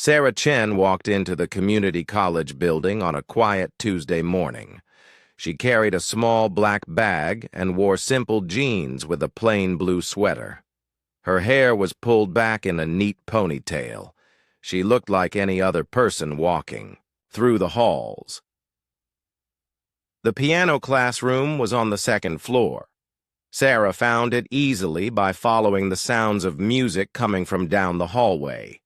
Sarah Chen walked into the community college building on a quiet Tuesday morning. She carried a small black bag and wore simple jeans with a plain blue sweater. Her hair was pulled back in a neat ponytail. She looked like any other person walking through the halls. The piano classroom was on the second floor. Sarah found it easily by following the sounds of music coming from down the hallway.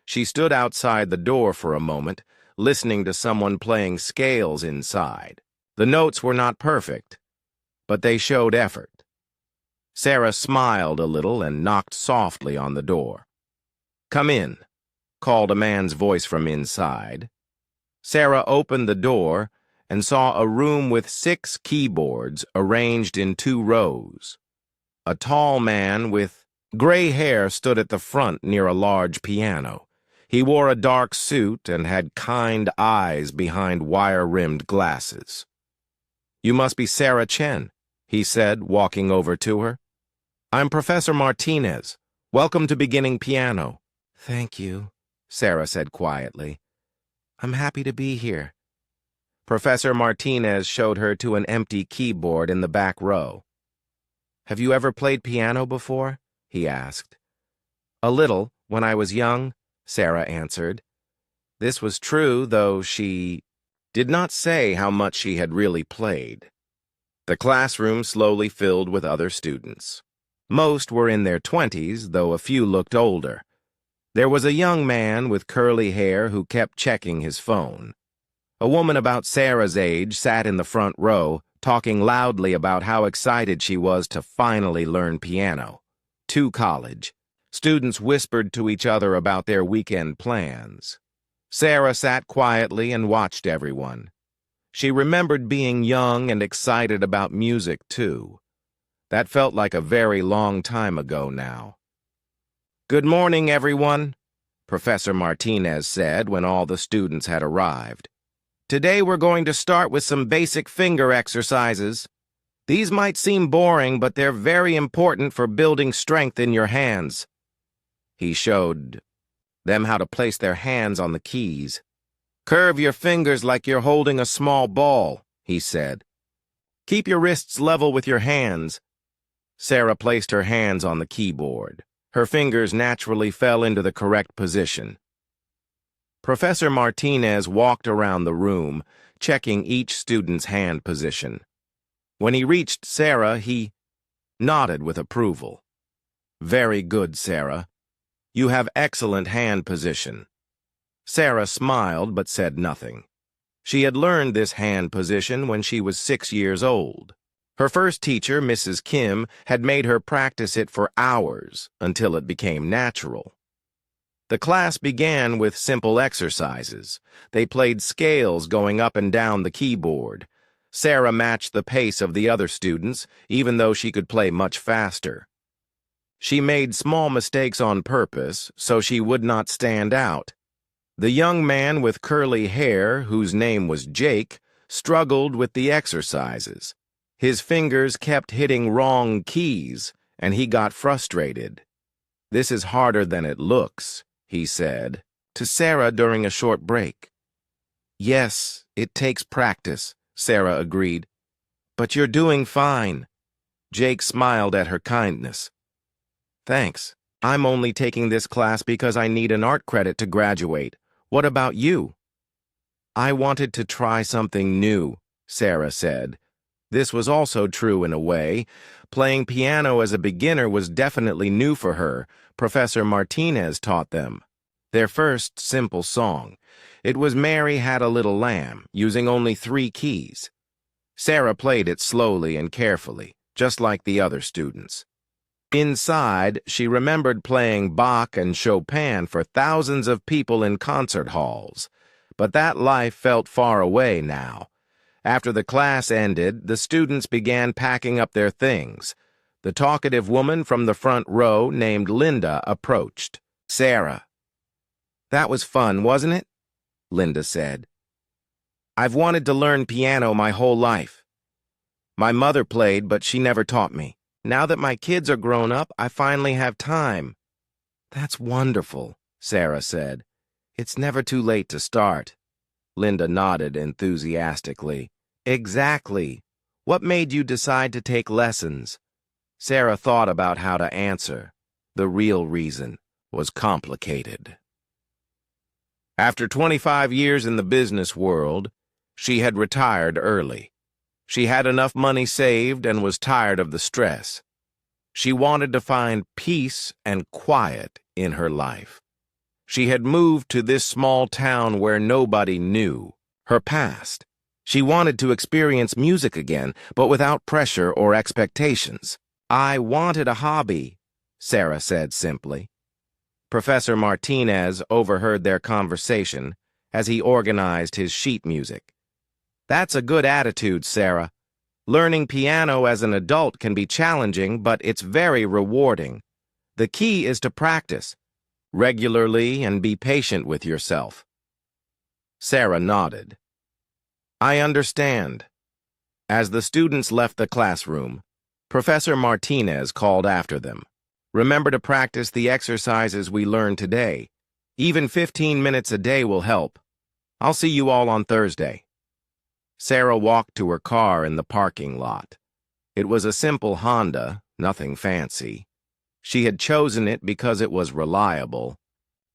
She stood outside the door for a moment, listening to someone playing scales inside. The notes were not perfect, but they showed effort. Sarah smiled a little and knocked softly on the door. "Come in," called a man's voice from inside. Sarah opened the door and saw a room with 6 keyboards arranged in 2 rows. A tall man with gray hair stood at the front near a large piano. He wore a dark suit and had kind eyes behind wire-rimmed glasses. "You must be Sarah Chen," he said, walking over to her. "I'm Professor Martinez. Welcome to beginning piano." "Thank you," Sarah said quietly. "I'm happy to be here." Professor Martinez showed her to an empty keyboard in the back row. "Have you ever played piano before?" he asked. "A little, when I was young," Sarah answered. This was true, though she did not say how much she had really played. The classroom slowly filled with other students. Most were in their 20s, though a few looked older. There was a young man with curly hair who kept checking his phone. A woman about Sarah's age sat in the front row, talking loudly about how excited she was to finally learn piano. To college. Students whispered to each other about their weekend plans. Sarah sat quietly and watched everyone. She remembered being young and excited about music, too. That felt like a very long time ago now. "Good morning, everyone," Professor Martinez said when all the students had arrived. "Today we're going to start with some basic finger exercises. These might seem boring, but they're very important for building strength in your hands." He showed them how to place their hands on the keys. "Curve your fingers like you're holding a small ball," he said. "Keep your wrists level with your hands." Sarah placed her hands on the keyboard. Her fingers naturally fell into the correct position. Professor Martinez walked around the room, checking each student's hand position. When he reached Sarah, he nodded with approval. "Very good, Sarah. You have excellent hand position." Sarah smiled but said nothing. She had learned this hand position when she was 6 years old. Her first teacher, Mrs. Kim, had made her practice it for hours until it became natural. The class began with simple exercises. They played scales going up and down the keyboard. Sarah matched the pace of the other students, even though she could play much faster. She made small mistakes on purpose, so she would not stand out. The young man with curly hair, whose name was Jake, struggled with the exercises. His fingers kept hitting wrong keys, and he got frustrated. "This is harder than it looks," he said to Sarah during a short break. "Yes, it takes practice," Sarah agreed. "But you're doing fine." Jake smiled at her kindness. "Thanks. I'm only taking this class because I need an art credit to graduate. What about you?" "I wanted to try something new," Sarah said. This was also true in a way. Playing piano as a beginner was definitely new for her. Professor Martinez taught them their first simple song. It was "Mary Had a Little Lamb," using only 3 keys. Sarah played it slowly and carefully, just like the other students. Inside, she remembered playing Bach and Chopin for thousands of people in concert halls. But that life felt far away now. After the class ended, the students began packing up their things. The talkative woman from the front row named Linda approached. "Sarah." "That was fun, wasn't it?" Linda said. "I've wanted to learn piano my whole life. My mother played, but she never taught me. Now that my kids are grown up, I finally have time." "That's wonderful," Sarah said. It's never too late to start. Linda nodded enthusiastically. Exactly. What made you decide to take lessons? Sarah thought about how to answer. The real reason was complicated. After 25 years in the business world, she had retired early. She had enough money saved and was tired of the stress. She wanted to find peace and quiet in her life. She had moved to this small town where nobody knew her past. She wanted to experience music again, but without pressure or expectations. I wanted a hobby, Sarah said simply. Professor Martinez overheard their conversation as he organized his sheet music. That's a good attitude, Sarah. Learning piano as an adult can be challenging, but it's very rewarding. The key is to practice regularly and be patient with yourself. Sarah nodded. I understand. As the students left the classroom, Professor Martinez called after them. Remember to practice the exercises we learned today. Even 15 minutes a day will help. I'll see you all on Thursday. Sarah walked to her car in the parking lot. It was a simple Honda, nothing fancy. She had chosen it because it was reliable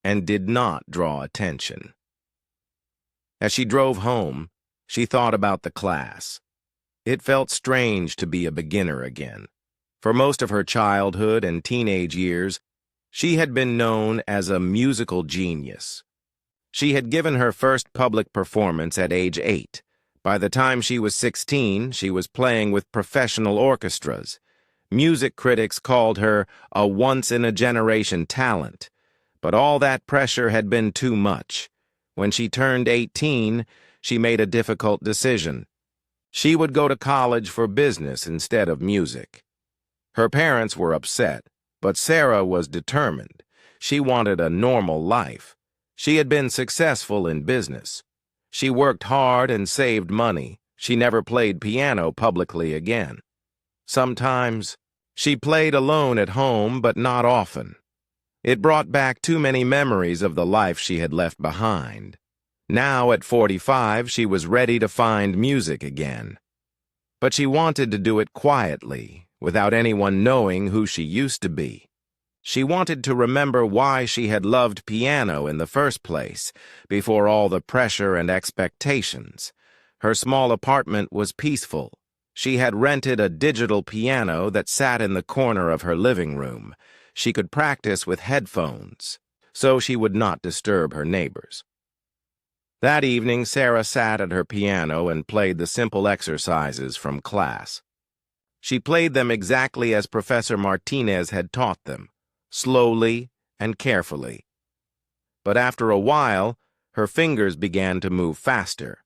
and did not draw attention. As she drove home, she thought about the class. It felt strange to be a beginner again. For most of her childhood and teenage years, she had been known as a musical genius. She had given her first public performance at age 8. By the time she was 16, she was playing with professional orchestras. Music critics called her a once-in-a-generation talent. But all that pressure had been too much. When she turned 18, she made a difficult decision. She would go to college for business instead of music. Her parents were upset, but Sarah was determined. She wanted a normal life. She had been successful in business. She worked hard and saved money. She never played piano publicly again. Sometimes, she played alone at home, but not often. It brought back too many memories of the life she had left behind. Now, at 45, she was ready to find music again. But she wanted to do it quietly, without anyone knowing who she used to be. She wanted to remember why she had loved piano in the first place, before all the pressure and expectations. Her small apartment was peaceful. She had rented a digital piano that sat in the corner of her living room. She could practice with headphones, so she would not disturb her neighbors. That evening, Sarah sat at her piano and played the simple exercises from class. She played them exactly as Professor Martinez had taught them, slowly and carefully. But after a while, her fingers began to move faster.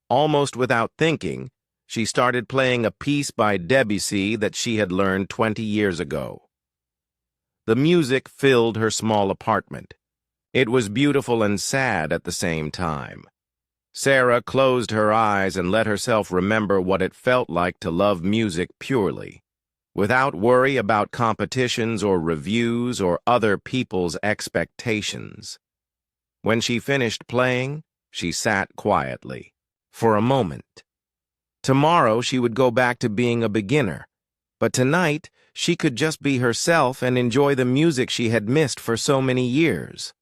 Almost without thinking, she started playing a piece by Debussy that she had learned 20 years ago. The music filled her small apartment. It was beautiful and sad at the same time. Sarah closed her eyes and let herself remember what it felt like to love music purely, without worry about competitions or reviews or other people's expectations. When she finished playing, she sat quietly, for a moment. Tomorrow she would go back to being a beginner, but tonight she could just be herself and enjoy the music she had missed for so many years.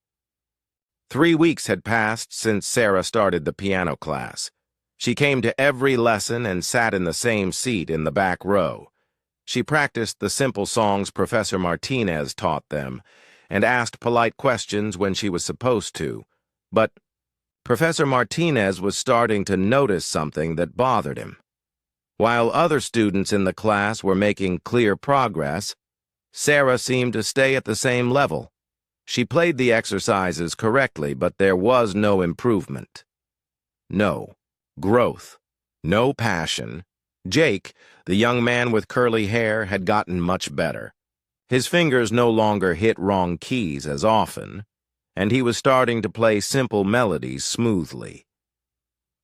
3 weeks had passed since Sarah started the piano class. She came to every lesson and sat in the same seat in the back row. She practiced the simple songs Professor Martinez taught them and asked polite questions when she was supposed to. But Professor Martinez was starting to notice something that bothered him. While other students in the class were making clear progress, Sarah seemed to stay at the same level. She played the exercises correctly, but there was no improvement. No growth. No passion. Jake, the young man with curly hair, had gotten much better. His fingers no longer hit wrong keys as often, and he was starting to play simple melodies smoothly.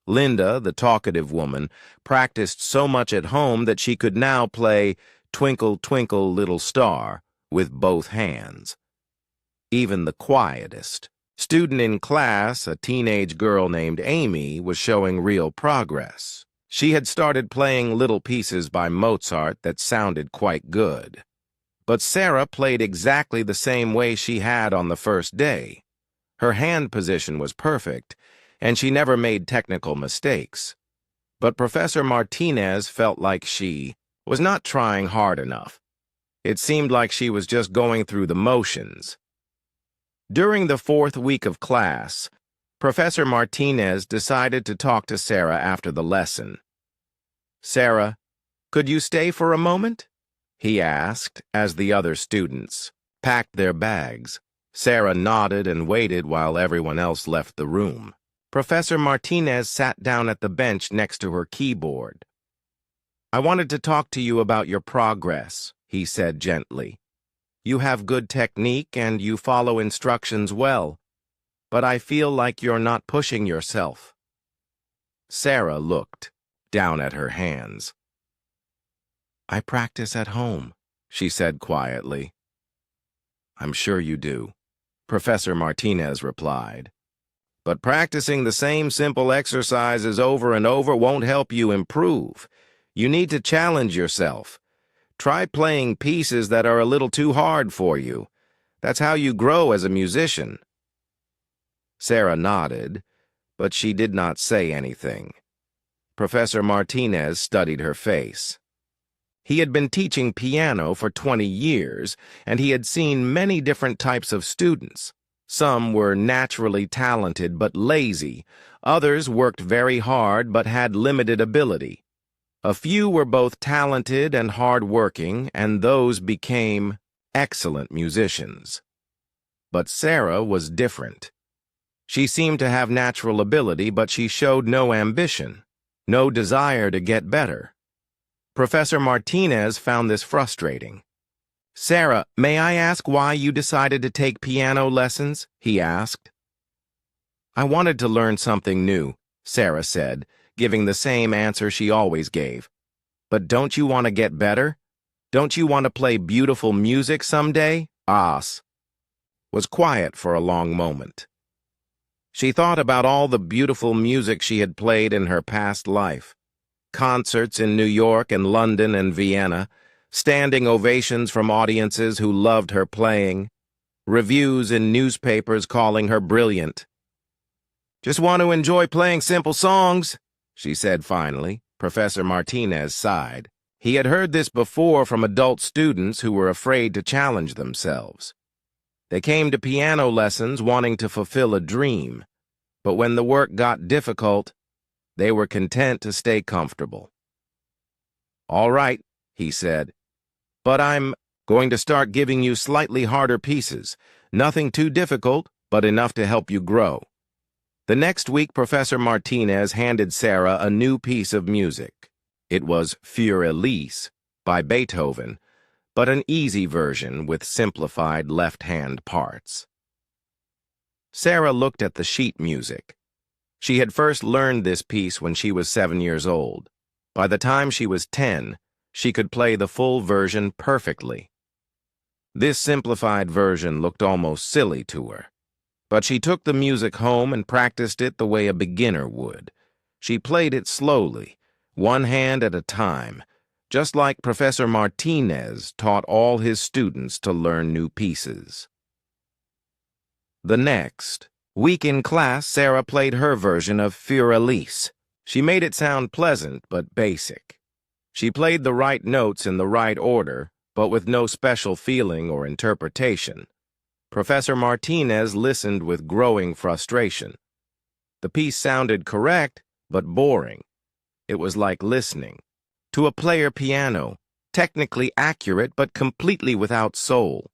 Linda, the talkative woman, practiced so much at home that she could now play Twinkle, Twinkle, Little Star with both hands. Even the quietest Student in class, a teenage girl named Amy, was showing real progress. She had started playing little pieces by Mozart that sounded quite good. But Sarah played exactly the same way she had on the first day. Her hand position was perfect, and she never made technical mistakes. But Professor Martinez felt like she was not trying hard enough. It seemed like she was just going through the motions. During the fourth week of class, Professor Martinez decided to talk to Sarah after the lesson. "Sarah, could you stay for a moment?" he asked as the other students packed their bags. Sarah nodded and waited while everyone else left the room. Professor Martinez sat down at the bench next to her keyboard. "I wanted to talk to you about your progress," he said gently. "You have good technique and you follow instructions well, but I feel like you're not pushing yourself." Sarah looked down at her hands. "I practice at home," she said quietly. "I'm sure you do," Professor Martinez replied. "But practicing the same simple exercises over and over won't help you improve. You need to challenge yourself. Try playing pieces that are a little too hard for you. That's how you grow as a musician." Sarah nodded, but she did not say anything. Professor Martinez studied her face. He had been teaching piano for 20 years, and he had seen many different types of students. Some were naturally talented but lazy. Others worked very hard but had limited ability. A few were both talented and hard-working, and those became excellent musicians. But Sarah was different. She seemed to have natural ability, but she showed no ambition, no desire to get better. Professor Martinez found this frustrating. "Sarah, may I ask why you decided to take piano lessons?" he asked. "I wanted to learn something new," Sarah said, giving the same answer she always gave. "But don't you want to get better? Don't you want to play beautiful music someday?" Was quiet for a long moment. She thought about all the beautiful music she had played in her past life. Concerts in New York and London and Vienna, standing ovations from audiences who loved her playing, reviews in newspapers calling her brilliant. "Just want to enjoy playing simple songs," she said finally. Professor Martinez sighed. He had heard this before from adult students who were afraid to challenge themselves. They came to piano lessons wanting to fulfill a dream, but when the work got difficult, they were content to stay comfortable. "All right," he said, "but I'm going to start giving you slightly harder pieces. Nothing too difficult, but enough to help you grow." The next week, Professor Martinez handed Sarah a new piece of music. It was Für Elise by Beethoven, but an easy version with simplified left-hand parts. Sarah looked at the sheet music. She had first learned this piece when she was 7 years old. By the time she was 10, she could play the full version perfectly. This simplified version looked almost silly to her. But she took the music home and practiced it the way a beginner would. She played it slowly, one hand at a time, just like Professor Martinez taught all his students to learn new pieces. The next week in class, Sarah played her version of Für Elise. She made it sound pleasant but basic. She played the right notes in the right order, but with no special feeling or interpretation. Professor Martinez listened with growing frustration. The piece sounded correct, but boring. It was like listening to a player piano, technically accurate but completely without soul.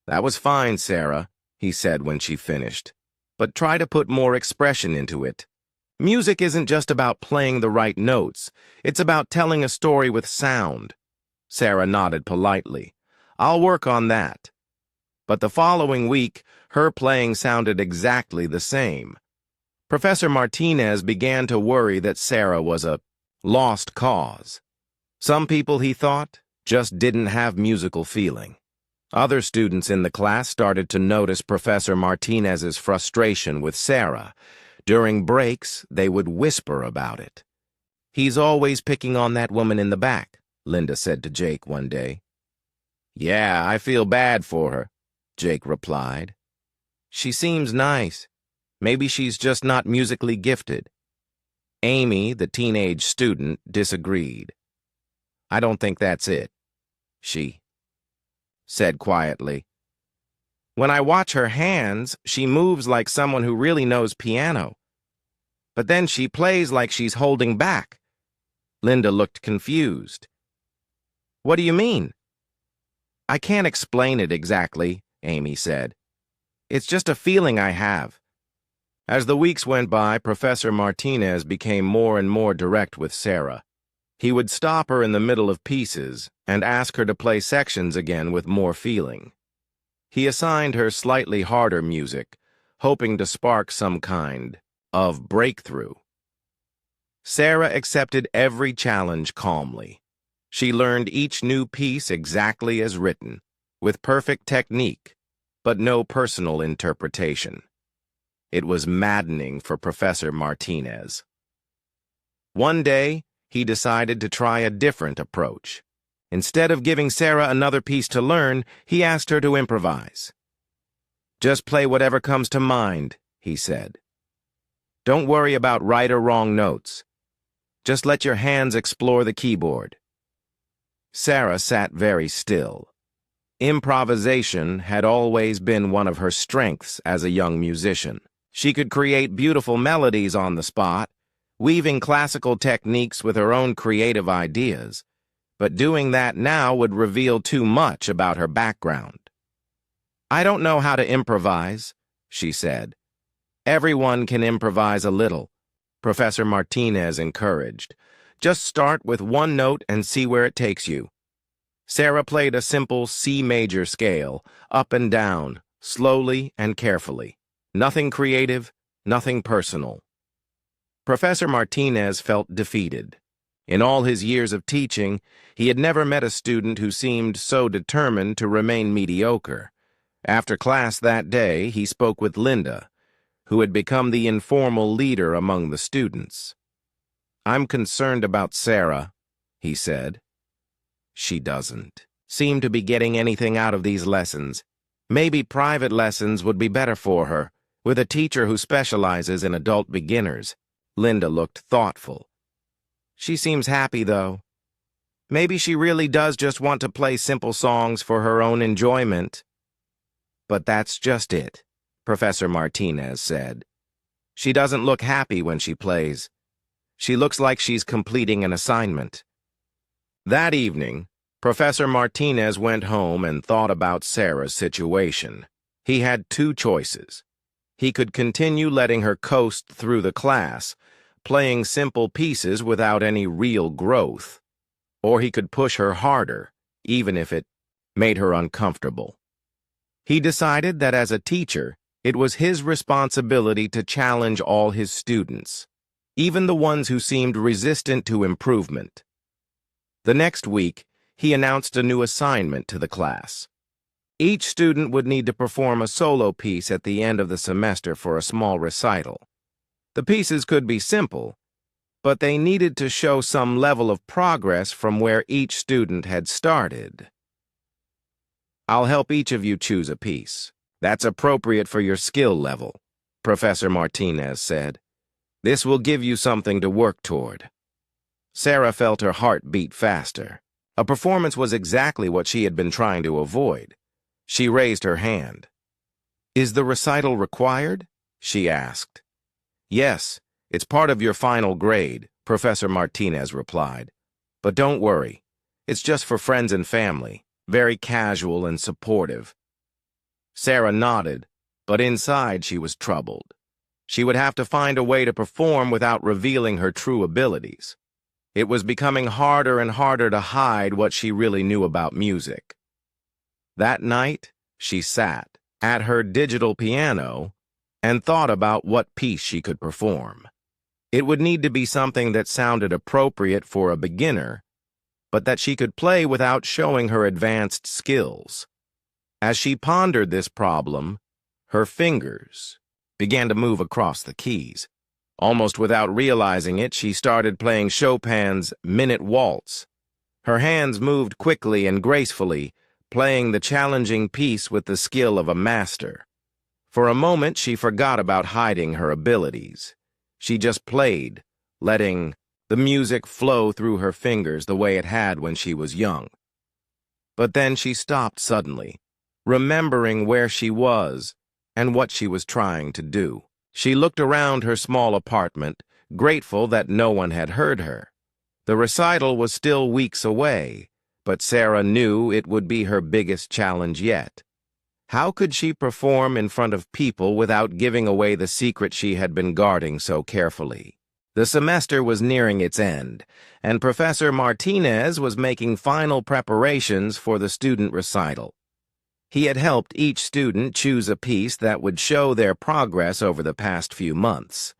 "That was fine, Sarah," he said when she finished, "but try to put more expression into it. Music isn't just about playing the right notes. It's about telling a story with sound." Sarah nodded politely. "I'll work on that." But the following week, her playing sounded exactly the same. Professor Martinez began to worry that Sarah was a lost cause. Some people, he thought, just didn't have musical feeling. Other students in the class started to notice Professor Martinez's frustration with Sarah. During breaks, they would whisper about it. "He's always picking on that woman in the back," Linda said to Jake one day. "Yeah, I feel bad for her," Jake replied. "She seems nice. Maybe she's just not musically gifted." Amy, the teenage student, disagreed. "I don't think that's it," she said quietly. "When I watch her hands, she moves like someone who really knows piano. But then she plays like she's holding back." Linda looked confused. "What do you mean?" "I can't explain it exactly," Amy said. "It's just a feeling I have." As the weeks went by, Professor Martinez became more and more direct with Sarah. He would stop her in the middle of pieces and ask her to play sections again with more feeling. He assigned her slightly harder music, hoping to spark some kind of breakthrough. Sarah accepted every challenge calmly. She learned each new piece exactly as written, with perfect technique, but no personal interpretation. It was maddening for Professor Martinez. One day, he decided to try a different approach. Instead of giving Sarah another piece to learn, he asked her to improvise. "Just play whatever comes to mind," he said. "Don't worry about right or wrong notes. Just let your hands explore the keyboard." Sarah sat very still. Improvisation had always been one of her strengths as a young musician. She could create beautiful melodies on the spot, weaving classical techniques with her own creative ideas, but doing that now would reveal too much about her background. "I don't know how to improvise," she said. "Everyone can improvise a little," Professor Martinez encouraged. "Just start with one note and see where it takes you." Sarah played a simple C major scale, up and down, slowly and carefully. Nothing creative, nothing personal. Professor Martinez felt defeated. In all his years of teaching, he had never met a student who seemed so determined to remain mediocre. After class that day, he spoke with Linda, who had become the informal leader among the students. "I'm concerned about Sarah," he said. "She doesn't seem to be getting anything out of these lessons. Maybe private lessons would be better for her, with a teacher who specializes in adult beginners." Linda looked thoughtful. "She seems happy, though. Maybe she really does just want to play simple songs for her own enjoyment." "But that's just it," Professor Martinez said. "She doesn't look happy when she plays. She looks like she's completing an assignment." That evening, Professor Martinez went home and thought about Sarah's situation. He had two choices. He could continue letting her coast through the class, playing simple pieces without any real growth, or he could push her harder, even if it made her uncomfortable. He decided that as a teacher, it was his responsibility to challenge all his students, even the ones who seemed resistant to improvement. The next week, he announced a new assignment to the class. Each student would need to perform a solo piece at the end of the semester for a small recital. The pieces could be simple, but they needed to show some level of progress from where each student had started. "I'll help each of you choose a piece that's appropriate for your skill level," Professor Martinez said. "This will give you something to work toward." Sarah felt her heart beat faster. A performance was exactly what she had been trying to avoid. She raised her hand. "Is the recital required?" she asked. "Yes, it's part of your final grade," Professor Martinez replied. "But don't worry, it's just for friends and family, very casual and supportive." Sarah nodded, but inside she was troubled. She would have to find a way to perform without revealing her true abilities. It was becoming harder and harder to hide what she really knew about music. That night, she sat at her digital piano and thought about what piece she could perform. It would need to be something that sounded appropriate for a beginner, but that she could play without showing her advanced skills. As she pondered this problem, her fingers began to move across the keys. Almost without realizing it, she started playing Chopin's Minute Waltz. Her hands moved quickly and gracefully, playing the challenging piece with the skill of a master. For a moment, she forgot about hiding her abilities. She just played, letting the music flow through her fingers the way it had when she was young. But then she stopped suddenly, remembering where she was and what she was trying to do. She looked around her small apartment, grateful that no one had heard her. The recital was still weeks away, but Sarah knew it would be her biggest challenge yet. How could she perform in front of people without giving away the secret she had been guarding so carefully? The semester was nearing its end, and Professor Martinez was making final preparations for the student recital. He had helped each student choose a piece that would show their progress over the past few months.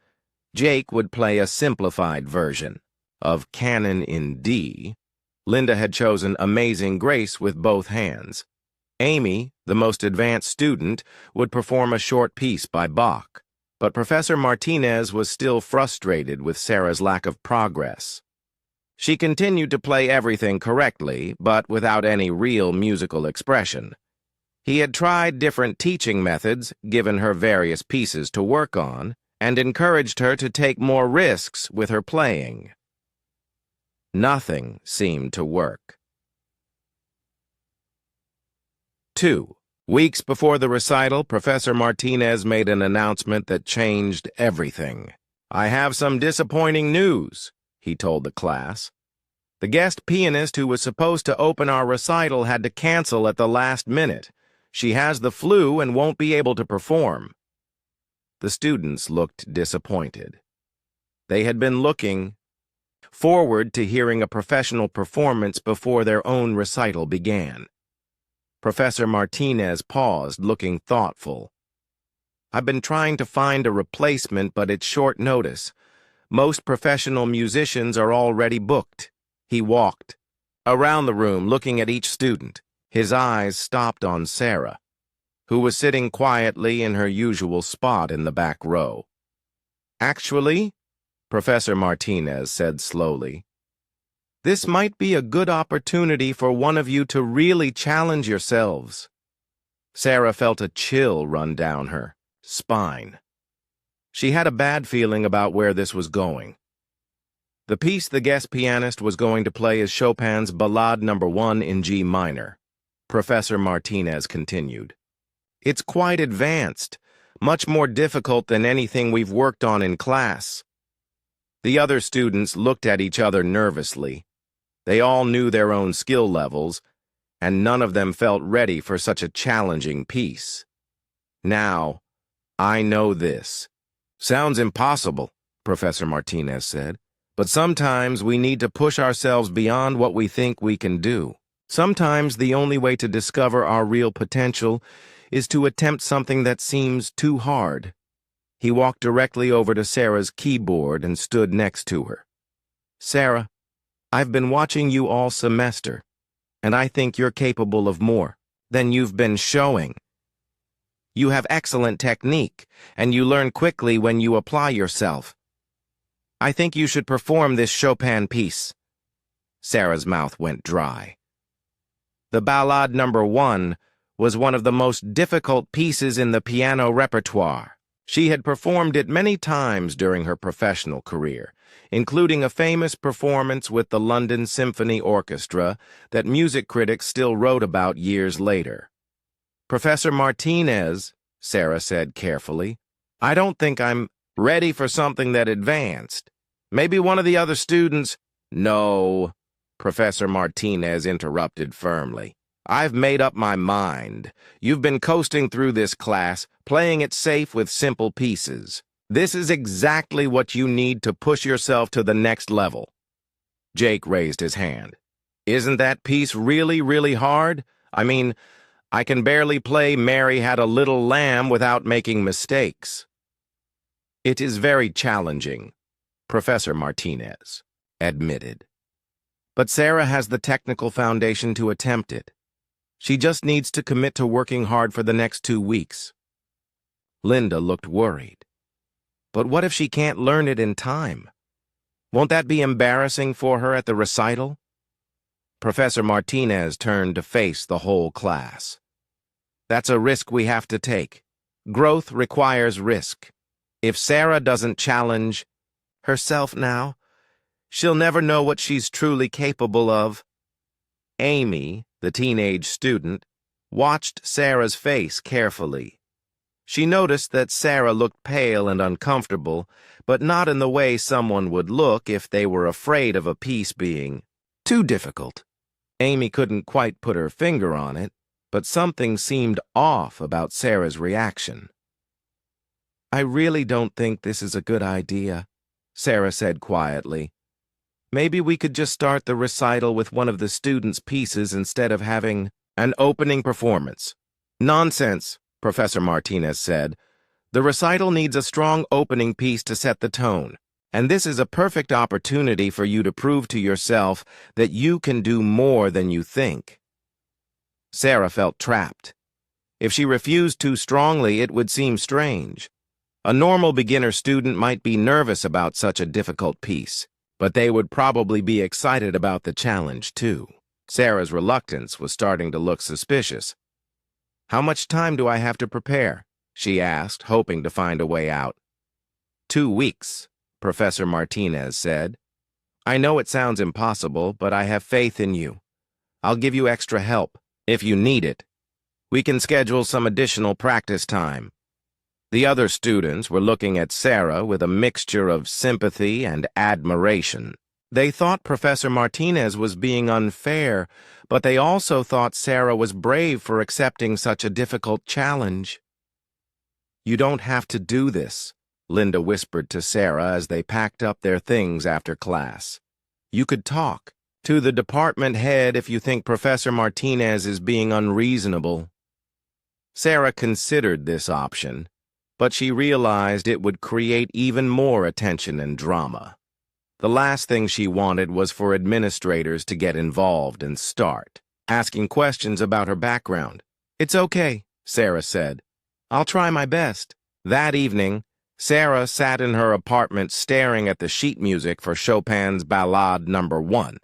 Jake would play a simplified version of Canon in D. Linda had chosen Amazing Grace with both hands. Amy, the most advanced student, would perform a short piece by Bach, but Professor Martinez was still frustrated with Sarah's lack of progress. She continued to play everything correctly, but without any real musical expression. He had tried different teaching methods, given her various pieces to work on, and encouraged her to take more risks with her playing. Nothing seemed to work. 2 weeks before the recital, Professor Martinez made an announcement that changed everything. "I have some disappointing news," he told the class. "The guest pianist who was supposed to open our recital had to cancel at the last minute. She has the flu and won't be able to perform." The students looked disappointed. They had been looking forward to hearing a professional performance before their own recital began. Professor Martinez paused, looking thoughtful. "I've been trying to find a replacement, but it's short notice. Most professional musicians are already booked." He walked around the room, looking at each student. His eyes stopped on Sarah, who was sitting quietly in her usual spot in the back row. "Actually," Professor Martinez said slowly, "this might be a good opportunity for one of you to really challenge yourselves." Sarah felt a chill run down her spine. She had a bad feeling about where this was going. The piece the guest pianist was going to play is Chopin's Ballade No. 1 in G minor. Professor Martinez continued. "It's quite advanced, much more difficult than anything we've worked on in class." The other students looked at each other nervously. They all knew their own skill levels, and none of them felt ready for such a challenging piece. "Now, I know this. Sounds impossible," Professor Martinez said, "but sometimes we need to push ourselves beyond what we think we can do. Sometimes the only way to discover our real potential is to attempt something that seems too hard." He walked directly over to Sarah's keyboard and stood next to her. "Sarah, I've been watching you all semester, and I think you're capable of more than you've been showing. You have excellent technique, and you learn quickly when you apply yourself. I think you should perform this Chopin piece." Sarah's mouth went dry. The Ballade No. 1 was one of the most difficult pieces in the piano repertoire. She had performed it many times during her professional career, including a famous performance with the London Symphony Orchestra that music critics still wrote about years later. "Professor Martinez," Sarah said carefully, "I don't think I'm ready for something that advanced. Maybe one of the other students—" "No," Professor Martinez interrupted firmly. "I've made up my mind. You've been coasting through this class, playing it safe with simple pieces. This is exactly what you need to push yourself to the next level." Jake raised his hand. "Isn't that piece really, really hard? I mean, I can barely play Mary Had a Little Lamb without making mistakes." "It is very challenging," Professor Martinez admitted. "But Sarah has the technical foundation to attempt it. She just needs to commit to working hard for the next 2 weeks. Linda looked worried. But what if she can't learn it in time? Won't that be embarrassing for her at the recital? Professor Martinez turned to face the whole class. That's a risk we have to take. Growth requires risk. If Sarah doesn't challenge herself now, she'll never know what she's truly capable of. Amy, the teenage student, watched Sarah's face carefully. She noticed that Sarah looked pale and uncomfortable, but not in the way someone would look if they were afraid of a piece being too difficult. Amy couldn't quite put her finger on it, but something seemed off about Sarah's reaction. "I really don't think this is a good idea," Sarah said quietly. "Maybe we could just start the recital with one of the students' pieces instead of having an opening performance." "Nonsense," Professor Martinez said. "The recital needs a strong opening piece to set the tone, and this is a perfect opportunity for you to prove to yourself that you can do more than you think." Sarah felt trapped. If she refused too strongly, it would seem strange. A normal beginner student might be nervous about such a difficult piece, but they would probably be excited about the challenge, too. Sarah's reluctance was starting to look suspicious. "How much time do I have to prepare?" she asked, hoping to find a way out. 2 weeks, Professor Martinez said. "I know it sounds impossible, but I have faith in you. I'll give you extra help if you need it. We can schedule some additional practice time." The other students were looking at Sarah with a mixture of sympathy and admiration. They thought Professor Martinez was being unfair, but they also thought Sarah was brave for accepting such a difficult challenge. "You don't have to do this," Linda whispered to Sarah as they packed up their things after class. "You could talk to the department head if you think Professor Martinez is being unreasonable." Sarah considered this option, but she realized it would create even more attention and drama. The last thing she wanted was for administrators to get involved and start asking questions about her background. "It's okay," Sarah said. "I'll try my best." That evening, Sarah sat in her apartment staring at the sheet music for Chopin's Ballade No. 1.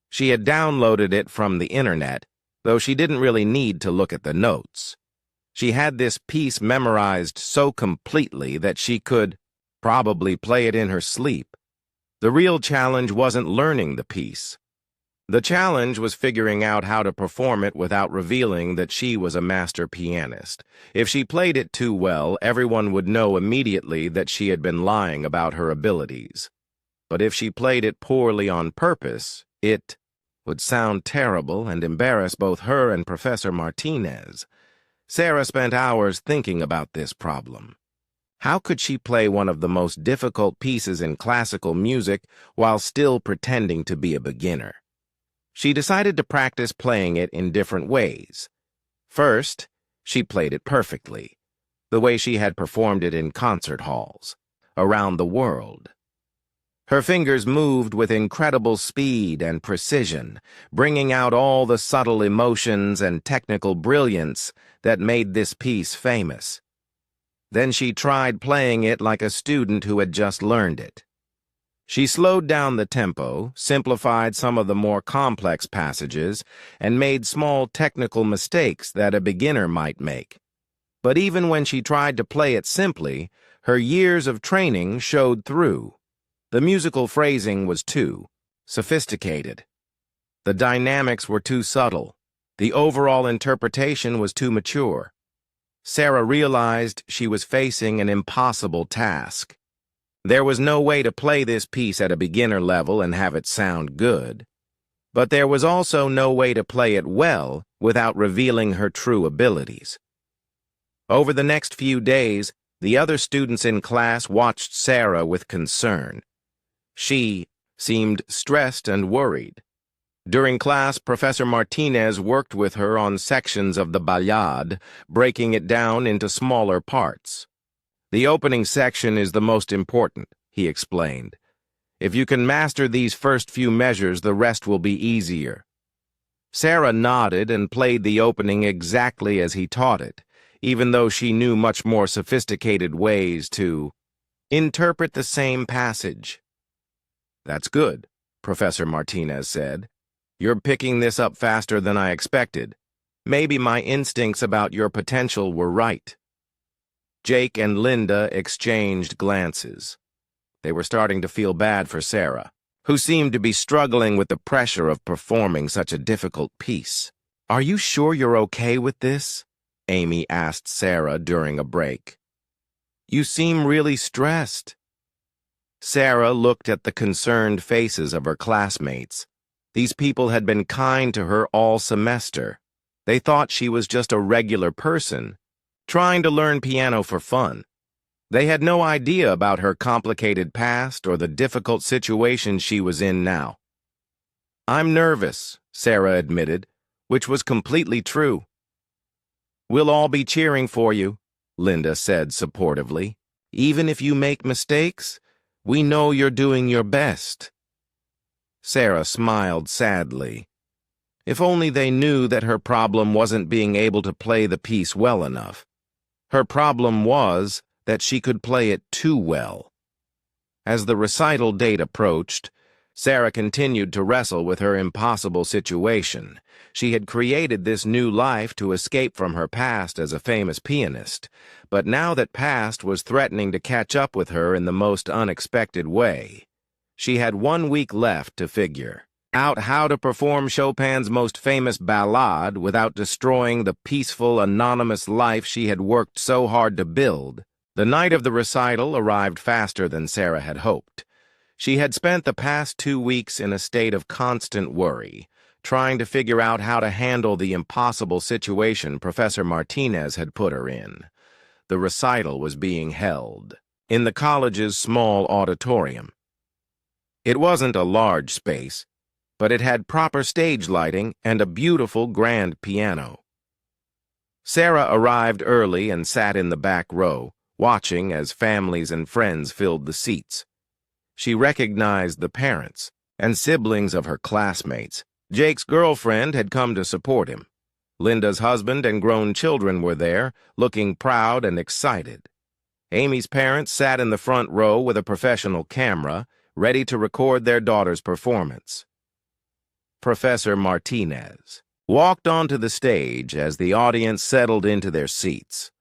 She had downloaded it from the internet, though she didn't really need to look at the notes. She had this piece memorized so completely that she could probably play it in her sleep. The real challenge wasn't learning the piece. The challenge was figuring out how to perform it without revealing that she was a master pianist. If she played it too well, everyone would know immediately that she had been lying about her abilities. But if she played it poorly on purpose, it would sound terrible and embarrass both her and Professor Martinez. Sarah spent hours thinking about this problem. How could she play one of the most difficult pieces in classical music while still pretending to be a beginner? She decided to practice playing it in different ways. First, she played it perfectly, the way she had performed it in concert halls, around the world. Her fingers moved with incredible speed and precision, bringing out all the subtle emotions and technical brilliance that made this piece famous. Then she tried playing it like a student who had just learned it. She slowed down the tempo, simplified some of the more complex passages, and made small technical mistakes that a beginner might make. But even when she tried to play it simply, her years of training showed through. The musical phrasing was too sophisticated. The dynamics were too subtle. The overall interpretation was too mature. Sarah realized she was facing an impossible task. There was no way to play this piece at a beginner level and have it sound good. But there was also no way to play it well without revealing her true abilities. Over the next few days, the other students in class watched Sarah with concern. She seemed stressed and worried. During class, Professor Martinez worked with her on sections of the Ballade, breaking it down into smaller parts. "The opening section is the most important," he explained. "If you can master these first few measures, the rest will be easier." Sarah nodded and played the opening exactly as he taught it, even though she knew much more sophisticated ways to interpret the same passage. "That's good," Professor Martinez said. "You're picking this up faster than I expected. Maybe my instincts about your potential were right." Jake and Linda exchanged glances. They were starting to feel bad for Sarah, who seemed to be struggling with the pressure of performing such a difficult piece. "Are you sure you're okay with this?" Amy asked Sarah during a break. "You seem really stressed." Sarah looked at the concerned faces of her classmates. These people had been kind to her all semester. They thought she was just a regular person, trying to learn piano for fun. They had no idea about her complicated past or the difficult situation she was in now. "I'm nervous," Sarah admitted, which was completely true. "We'll all be cheering for you," Linda said supportively. "Even if you make mistakes, we know you're doing your best." Sarah smiled sadly. If only they knew that her problem wasn't being able to play the piece well enough. Her problem was that she could play it too well. As the recital date approached, Sarah continued to wrestle with her impossible situation. She had created this new life to escape from her past as a famous pianist, but now that past was threatening to catch up with her in the most unexpected way. She had 1 week left to figure out how to perform Chopin's most famous ballade without destroying the peaceful, anonymous life she had worked so hard to build. The night of the recital arrived faster than Sarah had hoped. She had spent the past 2 weeks in a state of constant worry, trying to figure out how to handle the impossible situation Professor Martinez had put her in. The recital was being held in the college's small auditorium. It wasn't a large space, but it had proper stage lighting and a beautiful grand piano. Sarah arrived early and sat in the back row, watching as families and friends filled the seats. She recognized the parents and siblings of her classmates. Jake's girlfriend had come to support him. Linda's husband and grown children were there, looking proud and excited. Amy's parents sat in the front row with a professional camera, ready to record their daughter's performance. Professor Martinez walked onto the stage as the audience settled into their seats.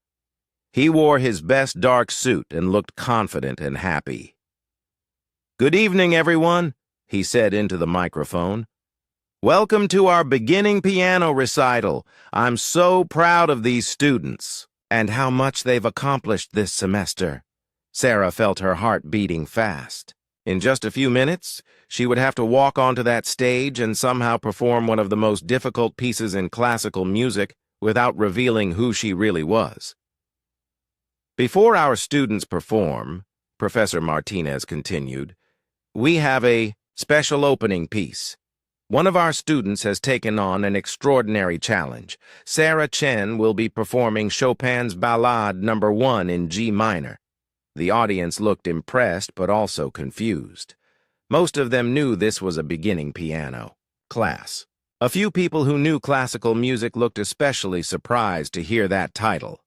He wore his best dark suit and looked confident and happy. "Good evening, everyone," he said into the microphone. "Welcome to our beginning piano recital. I'm so proud of these students and how much they've accomplished this semester." Sarah felt her heart beating fast. In just a few minutes, she would have to walk onto that stage and somehow perform one of the most difficult pieces in classical music without revealing who she really was. "Before our students perform," Professor Martinez continued, "we have a special opening piece. One of our students has taken on an extraordinary challenge. Sarah Chen will be performing Chopin's Ballade No. 1 in G minor. The audience looked impressed but also confused. Most of them knew this was a beginning piano class. A few people who knew classical music looked especially surprised to hear that title.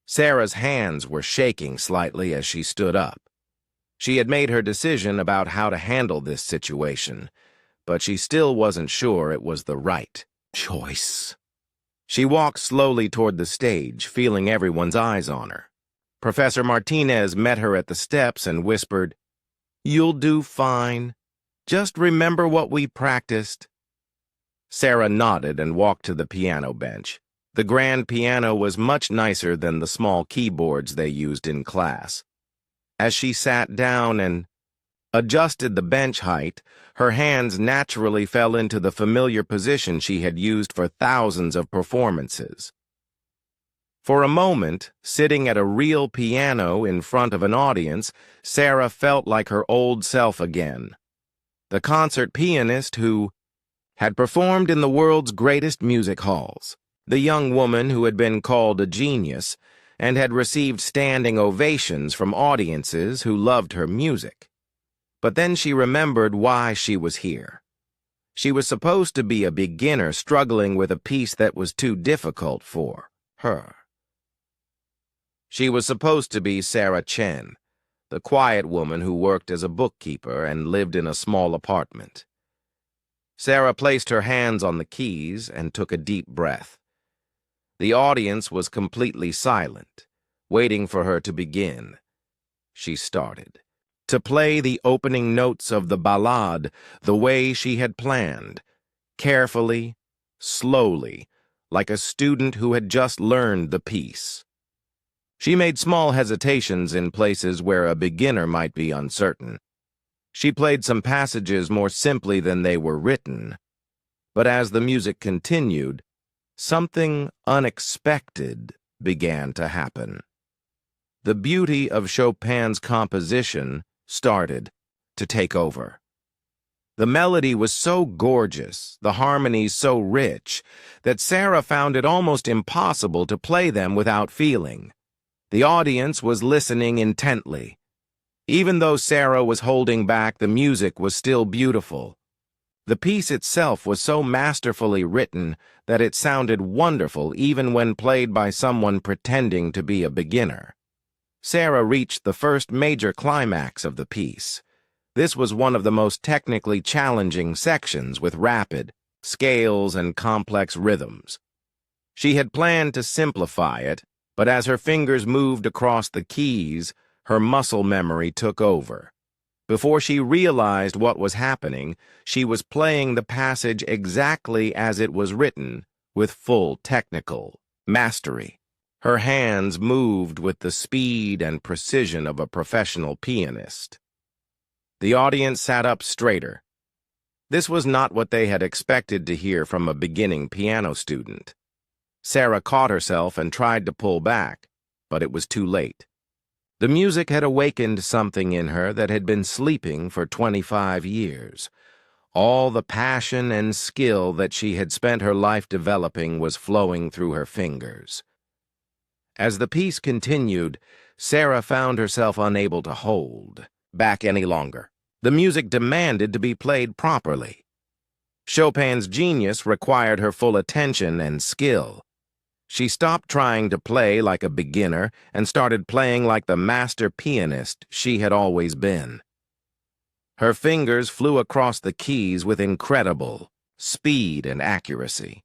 Sarah's hands were shaking slightly as she stood up. She had made her decision about how to handle this situation, but she still wasn't sure it was the right choice. She walked slowly toward the stage, feeling everyone's eyes on her. Professor Martinez met her at the steps and whispered, "You'll do fine. Just remember what we practiced." Sarah nodded and walked to the piano bench. The grand piano was much nicer than the small keyboards they used in class. As she sat down and adjusted the bench height, her hands naturally fell into the familiar position she had used for thousands of performances. For a moment, sitting at a real piano in front of an audience, Sarah felt like her old self again. The concert pianist who had performed in the world's greatest music halls. The young woman who had been called a genius and had received standing ovations from audiences who loved her music. But then she remembered why she was here. She was supposed to be a beginner struggling with a piece that was too difficult for her. She was supposed to be Sarah Chen, the quiet woman who worked as a bookkeeper and lived in a small apartment. Sarah placed her hands on the keys and took a deep breath. The audience was completely silent, waiting for her to begin. She started to play the opening notes of the ballade the way she had planned, carefully, slowly, like a student who had just learned the piece. She made small hesitations in places where a beginner might be uncertain. She played some passages more simply than they were written, but as the music continued, something unexpected began to happen. The beauty of Chopin's composition started to take over. The melody was so gorgeous, the harmonies so rich, that Sarah found it almost impossible to play them without feeling. The audience was listening intently. Even though Sarah was holding back, the music was still beautiful. The piece itself was so masterfully written that it sounded wonderful even when played by someone pretending to be a beginner. Sarah reached the first major climax of the piece. This was one of the most technically challenging sections with rapid scales and complex rhythms. She had planned to simplify it, but as her fingers moved across the keys, her muscle memory took over. Before she realized what was happening, she was playing the passage exactly as it was written, with full technical mastery. Her hands moved with the speed and precision of a professional pianist. The audience sat up straighter. This was not what they had expected to hear from a beginning piano student. Sarah caught herself and tried to pull back, but it was too late. The music had awakened something in her that had been sleeping for 25 years. All the passion and skill that she had spent her life developing was flowing through her fingers. As the piece continued, Sarah found herself unable to hold back any longer. The music demanded to be played properly. Chopin's genius required her full attention and skill. She stopped trying to play like a beginner and started playing like the master pianist she had always been. Her fingers flew across the keys with incredible speed and accuracy.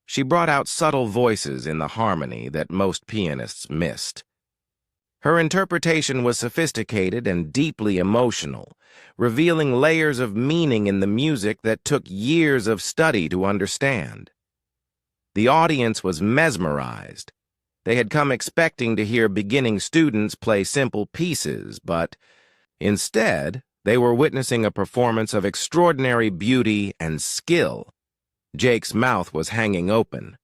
She brought out subtle voices in the harmony that most pianists missed. Her interpretation was sophisticated and deeply emotional, revealing layers of meaning in the music that took years of study to understand. The audience was mesmerized. They had come expecting to hear beginning students play simple pieces, but instead, they were witnessing a performance of extraordinary beauty and skill. Jake's mouth was hanging open.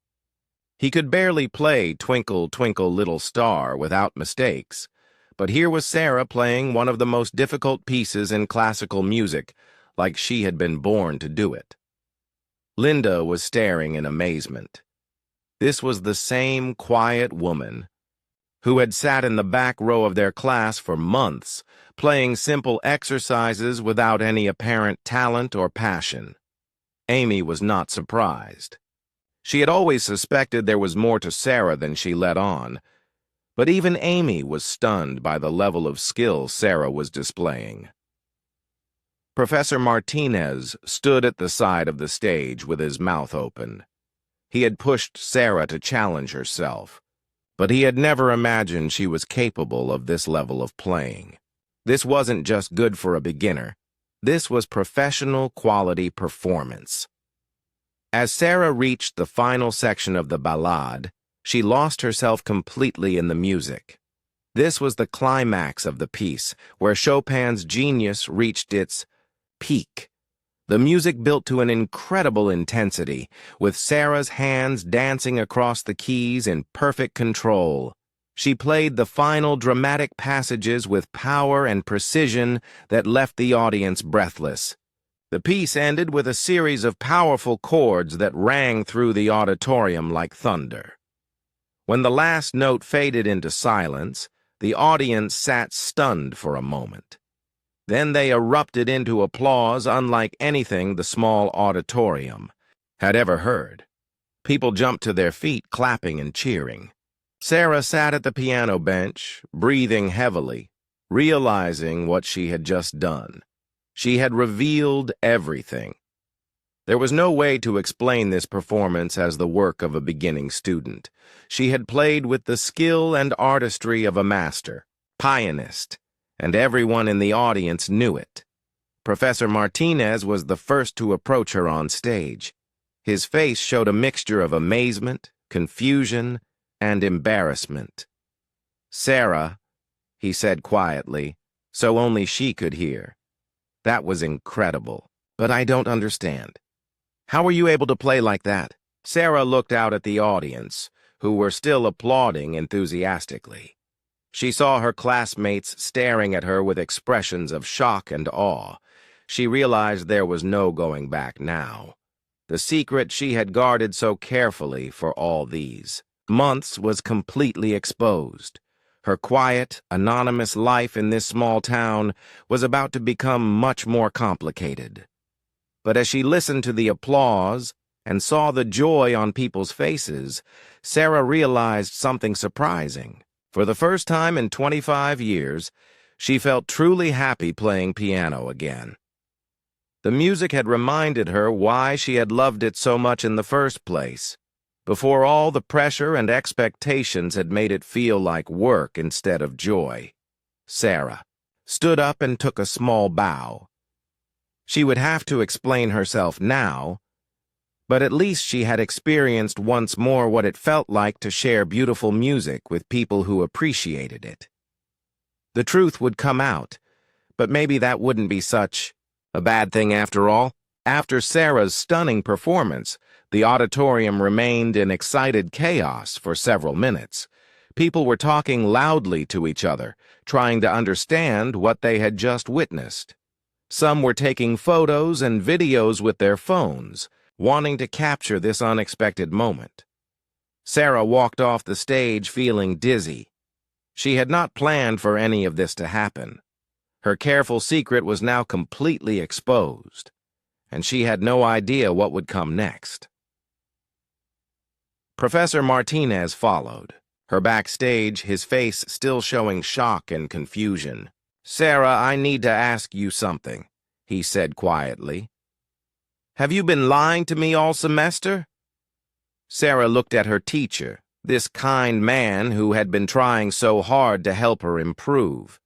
He could barely play Twinkle, Twinkle, Little Star without mistakes, but here was Sarah playing one of the most difficult pieces in classical music, like she had been born to do it. Linda was staring in amazement. This was the same quiet woman who had sat in the back row of their class for months, playing simple exercises without any apparent talent or passion. Amy was not surprised. She had always suspected there was more to Sarah than she let on, but even Amy was stunned by the level of skill Sarah was displaying. Professor Martinez stood at the side of the stage with his mouth open. He had pushed Sarah to challenge herself, but he had never imagined she was capable of this level of playing. This wasn't just good for a beginner. This was professional quality performance. As Sarah reached the final section of the ballade, she lost herself completely in the music. This was the climax of the piece, where Chopin's genius reached its peak. The music built to an incredible intensity, with Sarah's hands dancing across the keys in perfect control. She played the final dramatic passages with power and precision that left the audience breathless. The piece ended with a series of powerful chords that rang through the auditorium like thunder. When the last note faded into silence, the audience sat stunned for a moment. Then they erupted into applause unlike anything the small auditorium had ever heard. People jumped to their feet, clapping and cheering. Sarah sat at the piano bench, breathing heavily, realizing what she had just done. She had revealed everything. There was no way to explain this performance as the work of a beginning student. She had played with the skill and artistry of a master, pianist, and everyone in the audience knew it. Professor Martinez was the first to approach her on stage. His face showed a mixture of amazement, confusion, and embarrassment. "Sarah," he said quietly, so only she could hear. "That was incredible, but I don't understand. How were you able to play like that?" Sarah looked out at the audience, who were still applauding enthusiastically. She saw her classmates staring at her with expressions of shock and awe. She realized there was no going back now. The secret she had guarded so carefully for all these months was completely exposed. Her quiet, anonymous life in this small town was about to become much more complicated. But as she listened to the applause and saw the joy on people's faces, Sarah realized something surprising. For the first time in 25 years, she felt truly happy playing piano again. The music had reminded her why she had loved it so much in the first place, before all the pressure and expectations had made it feel like work instead of joy. Sarah stood up and took a small bow. She would have to explain herself now, but at least she had experienced once more what it felt like to share beautiful music with people who appreciated it. The truth would come out, but maybe that wouldn't be such a bad thing after all. After Sarah's stunning performance, the auditorium remained in excited chaos for several minutes. People were talking loudly to each other, trying to understand what they had just witnessed. Some were taking photos and videos with their phones, wanting to capture this unexpected moment. Sarah walked off the stage feeling dizzy. She had not planned for any of this to happen. Her careful secret was now completely exposed, and she had no idea what would come next. Professor Martinez followed, her backstage, his face still showing shock and confusion. "Sarah, I need to ask you something," he said quietly. "Have you been lying to me all semester?" Sarah looked at her teacher, this kind man who had been trying so hard to help her improve.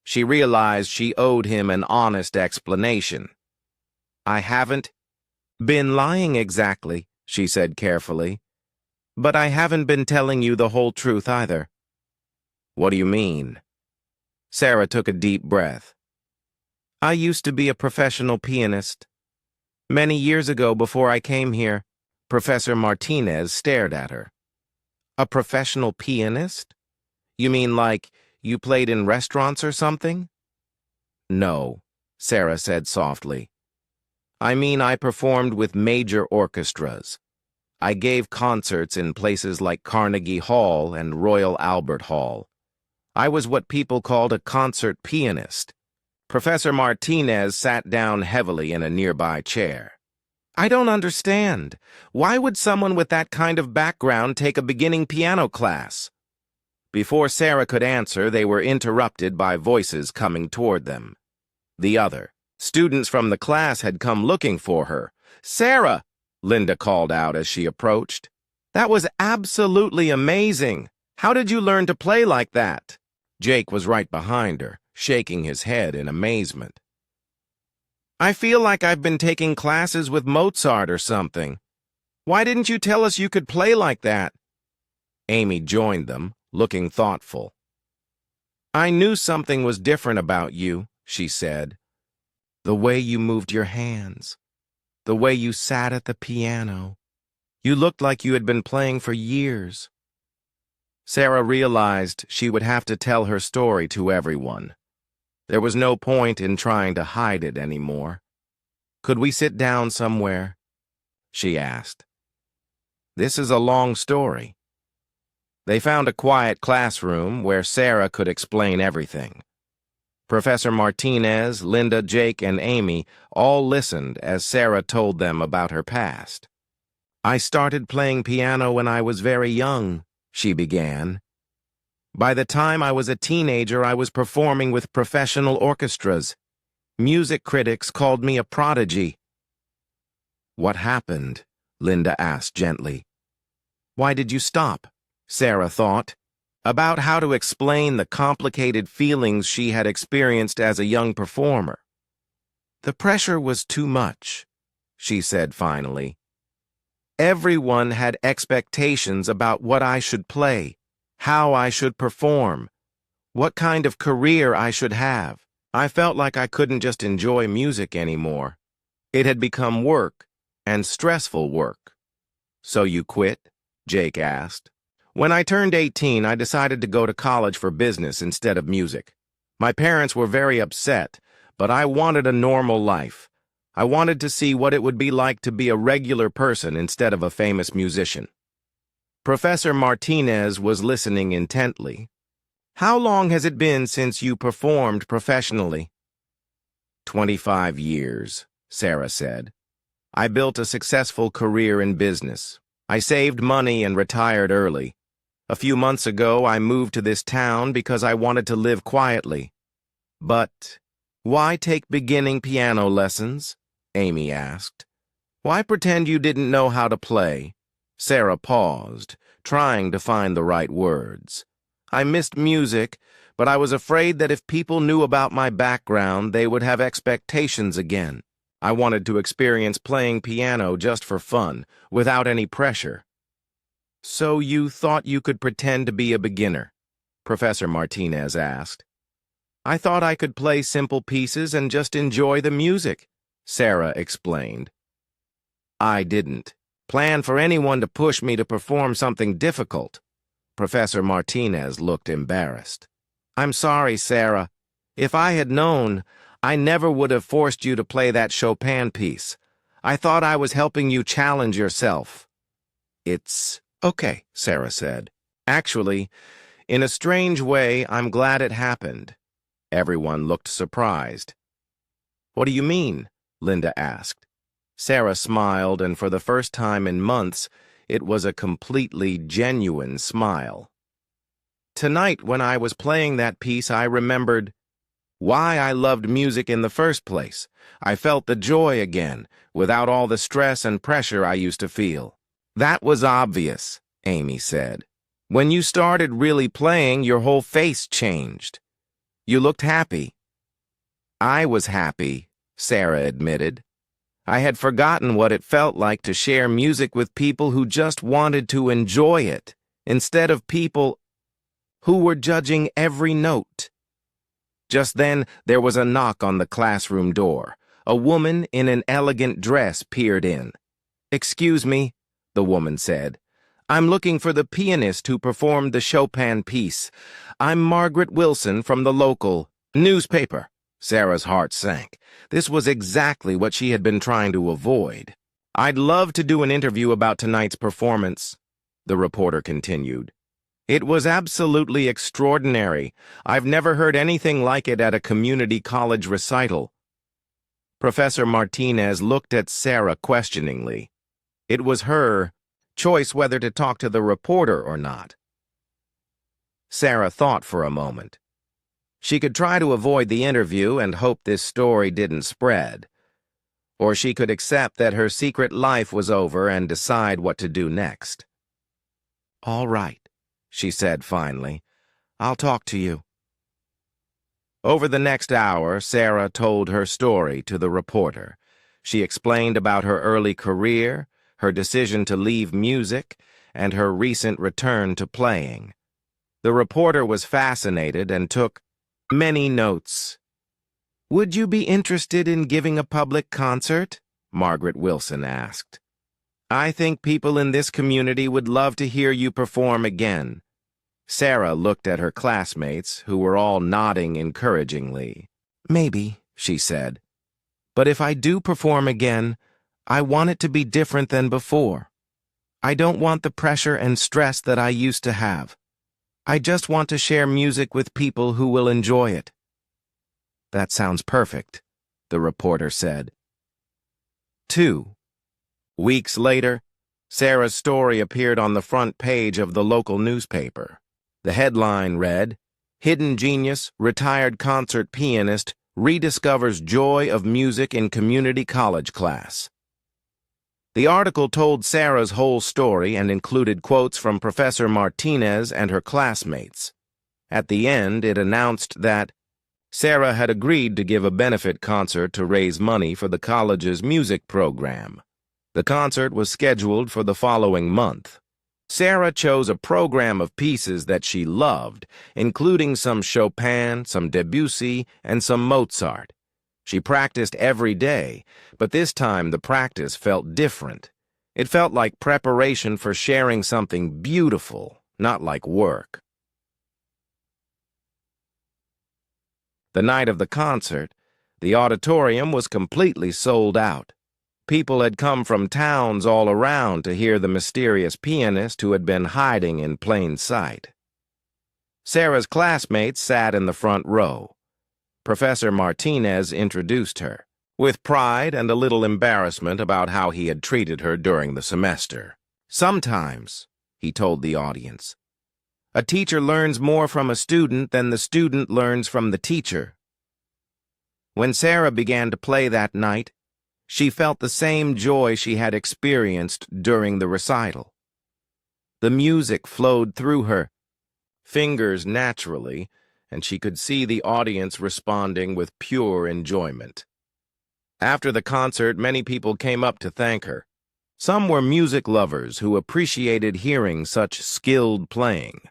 She realized she owed him an honest explanation. "I haven't been lying exactly," she said carefully. "But I haven't been telling you the whole truth either." "What do you mean?" Sarah took a deep breath. "I used to be a professional pianist. Many years ago, before I came here." Professor Martinez stared at her. "A professional pianist? You mean like you played in restaurants or something?" "No," Sarah said softly. "I mean I performed with major orchestras. I gave concerts in places like Carnegie Hall and Royal Albert Hall. I was what people called a concert pianist." Professor Martinez sat down heavily in a nearby chair. "I don't understand. Why would someone with that kind of background take a beginning piano class?" Before Sarah could answer, they were interrupted by voices coming toward them. The other students from the class had come looking for her. "Sarah!" Linda called out as she approached. "That was absolutely amazing. How did you learn to play like that?" Jake was right behind her, shaking his head in amazement. "I feel like I've been taking classes with Mozart or something. Why didn't you tell us you could play like that?" Amy joined them, looking thoughtful. "I knew something was different about you," she said. "The way you moved your hands, the way you sat at the piano. You looked like you had been playing for years." Sarah realized she would have to tell her story to everyone. There was no point in trying to hide it anymore. "Could we sit down somewhere?" she asked. "This is a long story." They found a quiet classroom where Sarah could explain everything. Professor Martinez, Linda, Jake, and Amy all listened as Sarah told them about her past. "I started playing piano when I was very young," she began. "By the time I was a teenager, I was performing with professional orchestras. Music critics called me a prodigy." "What happened?" Linda asked gently. "Why did you stop?" Sarah thought about how to explain the complicated feelings she had experienced as a young performer. "The pressure was too much," she said finally. "Everyone had expectations about what I should play, how I should perform, what kind of career I should have. I felt like I couldn't just enjoy music anymore. It had become work, and stressful work." "So you quit?" Jake asked. "When I turned 18, I decided to go to college for business instead of music. My parents were very upset, but I wanted a normal life. I wanted to see what it would be like to be a regular person instead of a famous musician." Professor Martinez was listening intently. "How long has it been since you performed professionally?" 25 years, Sarah said. "I built a successful career in business. I saved money and retired early. A few months ago, I moved to this town because I wanted to live quietly." "But why take beginning piano lessons?" Amy asked. "Why pretend you didn't know how to play?" Sarah paused, trying to find the right words. "I missed music, but I was afraid that if people knew about my background, they would have expectations again. I wanted to experience playing piano just for fun, without any pressure." "So you thought you could pretend to be a beginner?" Professor Martinez asked. "I thought I could play simple pieces and just enjoy the music," Sarah explained. "I didn't plan for anyone to push me to perform something difficult." Professor Martinez looked embarrassed. "I'm sorry, Sarah. If I had known, I never would have forced you to play that Chopin piece. I thought I was helping you challenge yourself." "It's okay," Sarah said. "Actually, in a strange way, I'm glad it happened." Everyone looked surprised. "What do you mean?" Linda asked. Sarah smiled, and for the first time in months, it was a completely genuine smile. "Tonight, when I was playing that piece, I remembered why I loved music in the first place. I felt the joy again, without all the stress and pressure I used to feel." "That was obvious," Amy said. "When you started really playing, your whole face changed. You looked happy." "I was happy," Sarah admitted. "I had forgotten what it felt like to share music with people who just wanted to enjoy it, instead of people who were judging every note." Just then, there was a knock on the classroom door. A woman in an elegant dress peered in. "Excuse me," the woman said. "I'm looking for the pianist who performed the Chopin piece. I'm Margaret Wilson from the local newspaper." Sarah's heart sank. This was exactly what she had been trying to avoid. "I'd love to do an interview about tonight's performance," the reporter continued. "It was absolutely extraordinary. I've never heard anything like it at a community college recital." Professor Martinez looked at Sarah questioningly. It was her choice whether to talk to the reporter or not. Sarah thought for a moment. She could try to avoid the interview and hope this story didn't spread. Or she could accept that her secret life was over and decide what to do next. "All right," she said finally. "I'll talk to you." Over the next hour, Sarah told her story to the reporter. She explained about her early career, her decision to leave music, and her recent return to playing. The reporter was fascinated and took many notes. "Would you be interested in giving a public concert?" Margaret Wilson asked. "I think people in this community would love to hear you perform again." Sarah looked at her classmates, who were all nodding encouragingly. "Maybe," she said. "But if I do perform again, I want it to be different than before. I don't want the pressure and stress that I used to have. I just want to share music with people who will enjoy it." "That sounds perfect," the reporter said. 2. Weeks later, Sarah's story appeared on the front page of the local newspaper. The headline read, "Hidden Genius, Retired Concert Pianist, Rediscovers Joy of Music in Community College Class." The article told Sarah's whole story and included quotes from Professor Martinez and her classmates. At the end, it announced that Sarah had agreed to give a benefit concert to raise money for the college's music program. The concert was scheduled for the following month. Sarah chose a program of pieces that she loved, including some Chopin, some Debussy, and some Mozart. She practiced every day, but this time the practice felt different. It felt like preparation for sharing something beautiful, not like work. The night of the concert, the auditorium was completely sold out. People had come from towns all around to hear the mysterious pianist who had been hiding in plain sight. Sarah's classmates sat in the front row. Professor Martinez introduced her, with pride and a little embarrassment about how he had treated her during the semester. "Sometimes," he told the audience, "a teacher learns more from a student than the student learns from the teacher." When Sarah began to play that night, she felt the same joy she had experienced during the recital. The music flowed through her fingers naturally, and she could see the audience responding with pure enjoyment. After the concert, many people came up to thank her. Some were music lovers who appreciated hearing such skilled playing.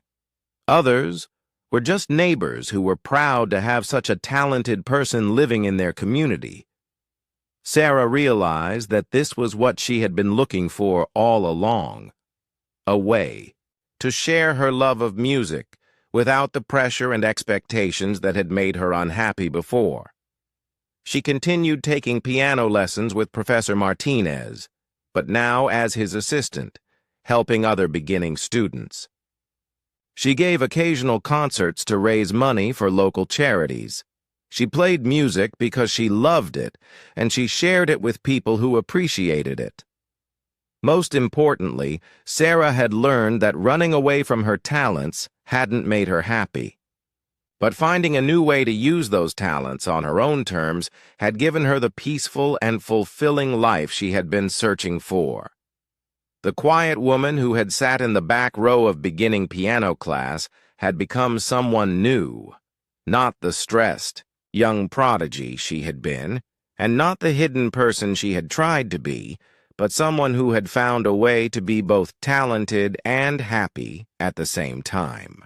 Others were just neighbors who were proud to have such a talented person living in their community. Sarah realized that this was what she had been looking for all along, a way to share her love of music without the pressure and expectations that had made her unhappy before. She continued taking piano lessons with Professor Martinez, but now as his assistant, helping other beginning students. She gave occasional concerts to raise money for local charities. She played music because she loved it, and she shared it with people who appreciated it. Most importantly, Sarah had learned that running away from her talents hadn't made her happy. But finding a new way to use those talents on her own terms had given her the peaceful and fulfilling life she had been searching for. The quiet woman who had sat in the back row of beginning piano class had become someone new, not the stressed, young prodigy she had been, and not the hidden person she had tried to be, but someone who had found a way to be both talented and happy at the same time.